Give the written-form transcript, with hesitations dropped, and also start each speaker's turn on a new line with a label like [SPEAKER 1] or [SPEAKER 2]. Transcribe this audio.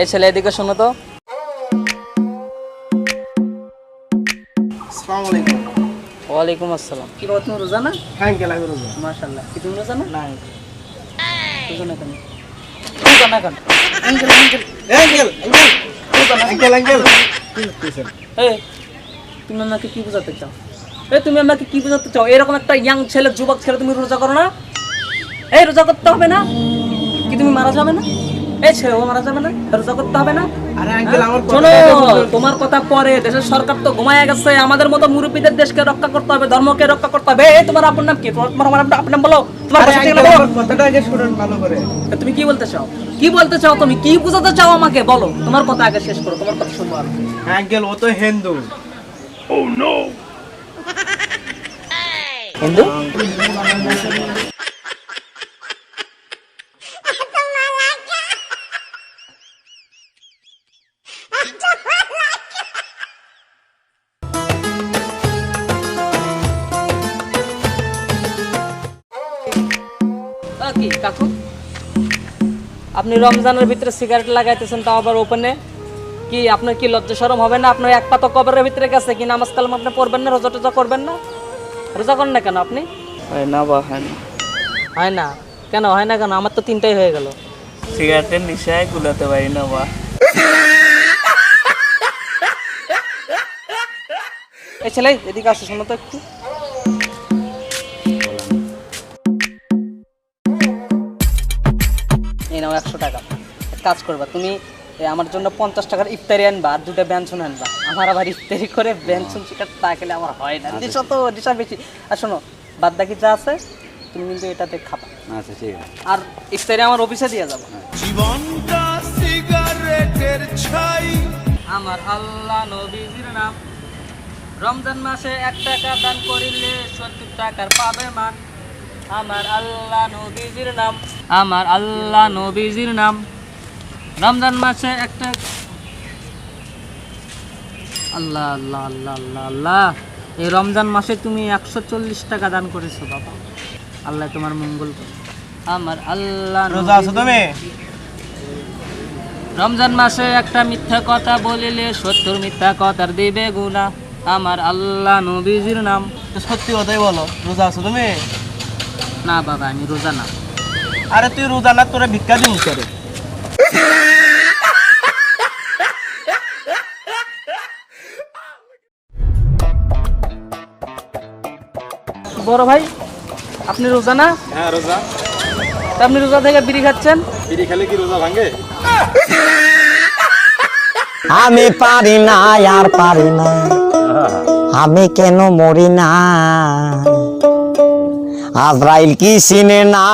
[SPEAKER 1] এই ছেলে এদিকে শোনো তো।
[SPEAKER 2] আসসালামু আলাইকুম।
[SPEAKER 1] ওয়ালাইকুম আসসালাম। কি বাবা, তুমি রোজা না?
[SPEAKER 2] হ্যাঁ আঙ্কেল, আমি রোজা।
[SPEAKER 1] মাশাআল্লাহ। কি তুমি রোজা না?
[SPEAKER 2] না
[SPEAKER 1] রোজা না কেন? রোজা না কেন?
[SPEAKER 2] Uncle, uncle, uncle, uncle, uncle, কি করতেছেন?
[SPEAKER 1] এই, তুমি আমাকে কি বোঝাতে চাও? তুমি আমাকে কি বোঝাতে চাও? এরকম একটা ইয়াং ছেলে, যুবক ছেলে, তুমি রোজা করো না? এই রোজা করতে হবে না? কি তুমি মারা যাবে না? এই ছেলে, ও মারা যাবে না? রোজা করতে হবে না?
[SPEAKER 2] আরে আঙ্কেল, আমার
[SPEAKER 1] শোনো, তোমার কথা পরে, দেশের সরকার তো ঘুমায় গেছে, আমাদের মতো মুরব্বীদের দেশকে রক্ষা করতে হবে, ধর্মকে রক্ষা করতে হবে। এই তোমার আপনার নাম কি? তোমার আপনার নাম বলো, তোমার
[SPEAKER 2] আরে
[SPEAKER 1] ভাষা থেকে
[SPEAKER 2] আঙ্কেল,
[SPEAKER 1] বলো।
[SPEAKER 2] আমার কথাটা আগে শুনুন ভালো করে।
[SPEAKER 1] তুমি কি বলতে চাও? কি বলতে চাও? তুমি কি বোঝাতে চাও আমাকে বলো। তোমার কথা আগে শেষ করো, তোমার কথা শুনবো। আর
[SPEAKER 2] আঙ্কেল, ও তো হিন্দু।
[SPEAKER 1] হিন্দু? কি কাকু, আপনি রমজানের ভিতরে সিগারেট লাগাইতেছেন, তাও আবার ওপেনে? কি আপনার কি লজ্জা শরম হবে না? আপনার এক পাতা কবরের ভিতরে গেছে, কি নামাজ কালাম আপনি পড়বেন না? রোজা টোজা করবেন না? রোজা করেন না কেন আপনি?
[SPEAKER 3] হয় না বা হয় না,
[SPEAKER 1] হয় না কেন? হয় না কেন? আমার তো তিনটাই হয়ে গেল।
[SPEAKER 3] সিগারেটের নিশায় কুলাতে পারি না বা।
[SPEAKER 1] এই ছেলে, এদিকে আসো, শোনো তো একটু। এই নাও 100 টাকা। এক কাজ করবা, তুমি আমার জন্য 50 টাকার ইফতারি আনবা আর 2টা ব্যঞ্জন আনবা। আমার আবার ইফতারি করে ব্যঞ্জন চিকার না খেলে আমার হয় না, দিশা বেশি। আর শোনো, বাদ বাকি যা আছে তুমি কিন্তু এটাতে খাবা।
[SPEAKER 4] আচ্ছা ঠিক আছে।
[SPEAKER 1] আর ইফতারি আমার অফিসে দিয়ে যাবো।
[SPEAKER 5] জীবনটা সিগারেটের ছাই।
[SPEAKER 1] আমার আল্লাহ নবীজির নাম, রমজান মাসে 1 টাকা দান করিলে 70 টাকার পাবে মান। আমার আল্লাহ নবীজির নাম, আমার আল্লাহ নবীজির নাম, রমজান মাসে 1 টাকা। আল্লাহ আল্লাহ আল্লাহ আল্লাহ আল্লাহ, এই রমজান মাসে তুমি 140 টাকা দান করেছো বাবা। আল্লাহ তোমার মঙ্গল করুন। আমার আল্লাহ
[SPEAKER 2] রোজা আছো তুমি?
[SPEAKER 1] রমজান মাসে একটা মিথ্যা কথা বলিলে 70 মিথ্যা কথার দিবে গুনাহ। আমার আল্লাহ নবীজির নাম।
[SPEAKER 2] তো সত্যি কথাই বলো, রোজা আছো তুমি?
[SPEAKER 1] না বাবা, আমি রোজা না।
[SPEAKER 2] আরে তুই রোজা না, তোরা ভিক্ষা দিন করে।
[SPEAKER 1] বড় ভাই, আপনি রোজা না?
[SPEAKER 4] হ্যাঁ রোজা।
[SPEAKER 1] তা আপনি রোজা থেকে বিড়ি খাচ্ছেন?
[SPEAKER 4] বিড়ি খেলে কি রোজা ভাঙে?
[SPEAKER 6] আমি পারি না, আর পারি না, আমি কেন মরি না, আজরাইল কি চিনে না।